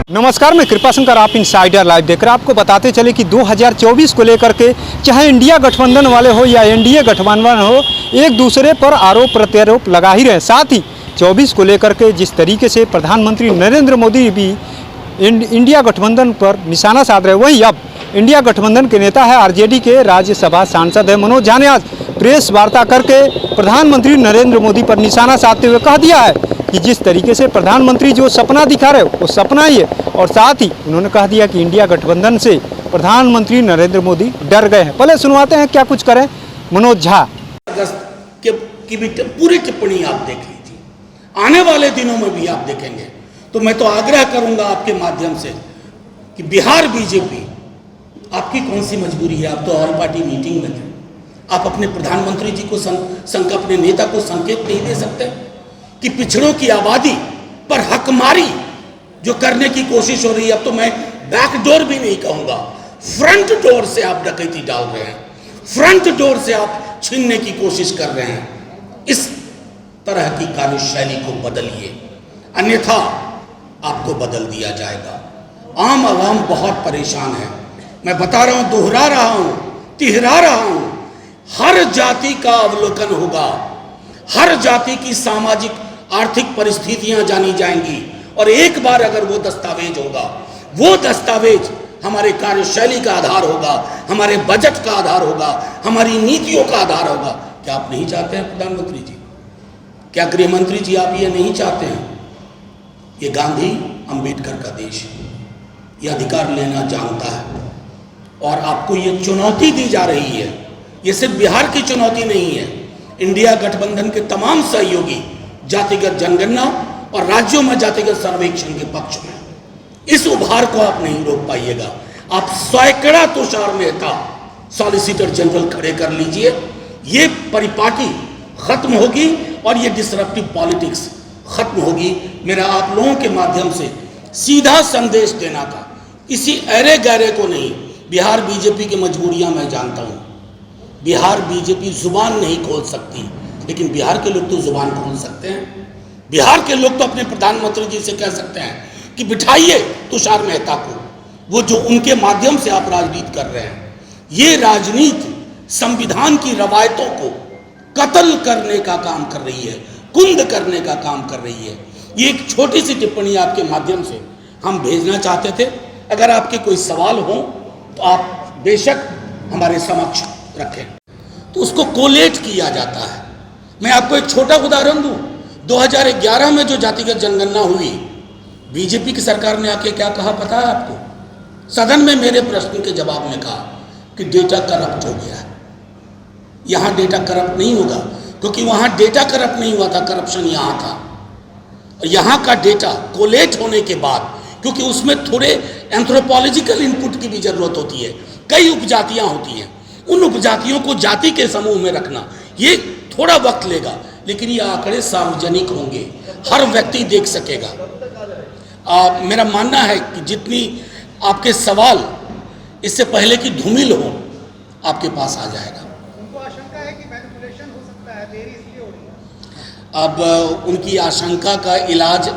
नमस्कार, मैं कृपाशंकर, आप इनसाइडर लाइव देखकर आपको बताते चले कि 2024 को लेकर के चाहे इंडिया गठबंधन वाले हो या एनडीए गठबंधन हो, एक दूसरे पर आरोप प्रत्यारोप लगा ही रहे। साथ ही 24 को लेकर के जिस तरीके से प्रधानमंत्री नरेंद्र मोदी भी इंडिया गठबंधन पर निशाना साध रहे, वहीं अब इंडिया गठबंधन के नेता है आरजेडी के राज्यसभा सांसद है मनोज झा ने आज प्रेस वार्ता करके प्रधानमंत्री नरेंद्र मोदी पर निशाना साधते हुए कह दिया है कि जिस तरीके से प्रधानमंत्री जो सपना दिखा रहे वो सपना ही है, और साथ ही उन्होंने कह दिया कि इंडिया गठबंधन से प्रधानमंत्री नरेंद्र मोदी डर गए हैं। पहले सुनवाते हैं क्या कुछ करें मनोज झा। अगस्त की भी पूरी टिप्पणी आप देख लीजिए, आने वाले दिनों में भी आप देखेंगे। तो मैं तो आग्रह करूंगा आपके माध्यम से कि बिहार बीजेपी, आपकी कौन सी मजबूरी है? आप तो ऑल पार्टी मीटिंग में थे, आप अपने प्रधानमंत्री जी को अपने नेता को संकेत नहीं दे सकते कि पिछड़ों की आबादी पर हकमारी जो करने की कोशिश हो रही है, अब तो मैं बैकडोर भी नहीं कहूंगा, फ्रंट डोर से आप डकैती डाल रहे हैं, फ्रंट डोर से आप छीनने की कोशिश कर रहे हैं। इस तरह की कार्यशैली को बदलिए, अन्यथा आपको बदल दिया जाएगा। आम आवाम बहुत परेशान है, मैं बता रहा हूं, दोहरा रहा हूं, तिहरा रहा हूं। हर जाति का अवलोकन होगा, हर जाति की सामाजिक आर्थिक परिस्थितियां जानी जाएंगी, और एक बार अगर वो दस्तावेज होगा, वो दस्तावेज हमारे कार्यशैली का आधार होगा, हमारे बजट का आधार होगा, हमारी नीतियों का आधार होगा। क्या आप नहीं चाहते हैं प्रधानमंत्री जी? क्या गृह मंत्री जी आप ये नहीं चाहते हैं? ये गांधी अंबेडकर का देश है, ये अधिकार लेना जानता है, और आपको ये चुनौती दी जा रही है। ये सिर्फ बिहार की चुनौती नहीं है, इंडिया गठबंधन के तमाम सहयोगी जातिगत जनगणना और राज्यों में जातिगत सर्वेक्षण के पक्ष में। इस उभार को आप नहीं रोक पाइएगा। आप सैकड़ा तुषार मेहता सॉलिसिटर जनरल खड़े कर लीजिए, ये परिपाटी खत्म होगी और ये डिसरप्टिव पॉलिटिक्स खत्म होगी। मेरा आप लोगों के माध्यम से सीधा संदेश देना था, इसी अरे गहरे को नहीं। बिहार बीजेपी की मजबूरियां मैं जानता हूं, बिहार बीजेपी जुबान नहीं खोल सकती, लेकिन बिहार के लोग तो जुबान खोल सकते हैं। बिहार के लोग तो अपने प्रधानमंत्री जी से कह सकते हैं कि बिठाइए तुषार मेहता को, वो जो उनके माध्यम से आप राजनीति कर रहे हैं। ये राजनीति संविधान की रवायतों को कत्ल करने का काम कर रही है, कुंद करने का काम कर रही है। ये एक छोटी सी टिप्पणी आपके माध्यम से हम भेजना चाहते थे। अगर आपके कोई सवाल हो तो आप बेशक हमारे समक्ष रखें। तो उसको कोलेट किया जाता है। मैं आपको एक छोटा उदाहरण दूं, 2011 में जो जातिगत जनगणना हुई, बीजेपी की सरकार ने आके क्या कहा पता है आपको? सदन में मेरे प्रश्न के जवाब में कहा कि डेटा करप्ट हो गया है। यहां डेटा करप्ट नहीं होगा, क्योंकि वहां डेटा करप्ट नहीं हुआ था, करप्शन यहां था। और यहां का डेटा कोलेट होने के बाद, क्योंकि उसमें थोड़े एंथ्रोपोलॉजिकल इनपुट की भी जरूरत होती है, कई उपजातियां होती हैं, उन उपजातियों को जाति के समूह में रखना ये थोड़ा वक्त लेगा, लेकिन ये आंकड़े सार्वजनिक होंगे, हर व्यक्ति देख सकेगा। मेरा मानना है कि जितनी आपके सवाल इससे पहले कि धूमिल हो आपके पास आ जाएगा। उनको आशंका है कि मैनिपुलेशन हो सकता है, देरी इसलिए हो रही है। अब उनकी आशंका का इलाज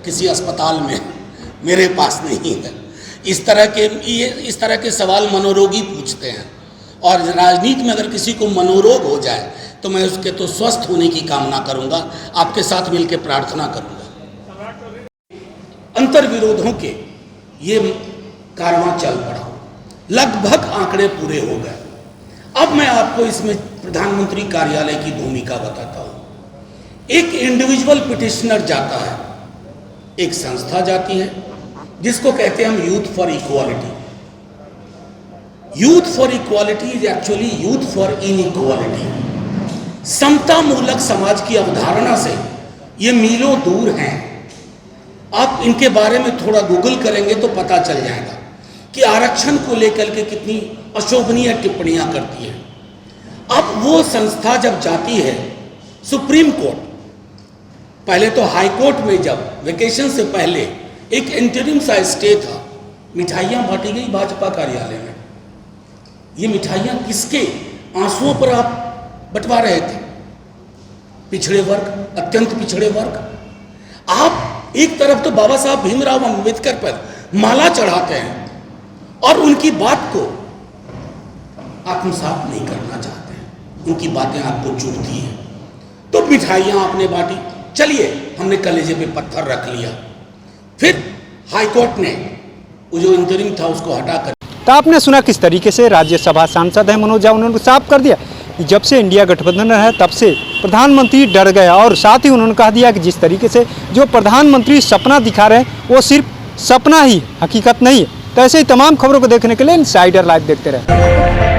किसी अस्पताल में मेरे पास नहीं है। इस तरह के सवाल मनोरोगी पूछते हैं, और राजनीति में अगर किसी को मनोरोग हो जाए तो मैं उसके तो स्वस्थ होने की कामना करूंगा, आपके साथ मिलकर प्रार्थना करूंगा। अंतर विरोधों के ये कारवां चल पड़ा, लगभग आंकड़े पूरे हो गए। अब मैं आपको इसमें प्रधानमंत्री कार्यालय की भूमिका बताता हूं। एक इंडिविजुअल पिटिशनर जाता है, एक संस्था जाती है जिसको कहते हैं हम youth for equality. Youth for equality is actually youth for inequality. समता मूलक समाज की अवधारणा से ये मीलों दूर हैं। आप इनके बारे में थोड़ा गूगल करेंगे तो पता चल जाएगा कि आरक्षण को लेकर के कितनी अशोभनीय टिप्पणियां करती है। अब वो संस्था जब जाती है सुप्रीम कोर्ट, पहले तो हाई कोर्ट में जब वेकेशन से पहले एक इंटरिम सा स्टे था, मिठाइयां बांटी गई भाजपा कार्यालय में। ये मिठाइयां किसके आंसुओं पर आप बंटवा रहे थे? पिछड़े वर्ग, अत्यंत पिछड़े वर्ग। आप एक तरफ तो बाबा साहब भीमराव अम्बेडकर पर माला चढ़ाते हैं और उनकी बात को आत्मसात नहीं करना चाहते हैं, उनकी बातें आपको चुभती हैं। तो मिठाइयाँ आपने बांटी, चलिए हमने कलेजे पे पत्थर रख लिया, फिर हाईकोर्ट ने वो जो इंतरिम था उसको हटाकर। तो आपने सुना किस तरीके से राज्यसभा सांसद है मनोज झा, उन्होंने साफ कर दिया कि जब से इंडिया गठबंधन है तब से प्रधानमंत्री डर गया, और साथ ही उन्होंने कहा दिया कि जिस तरीके से जो प्रधानमंत्री सपना दिखा रहे हैं वो सिर्फ सपना ही, हकीकत नहीं है। तो ऐसे ही तमाम खबरों को देखने के लिए इनसाइडर लाइव देखते रहे।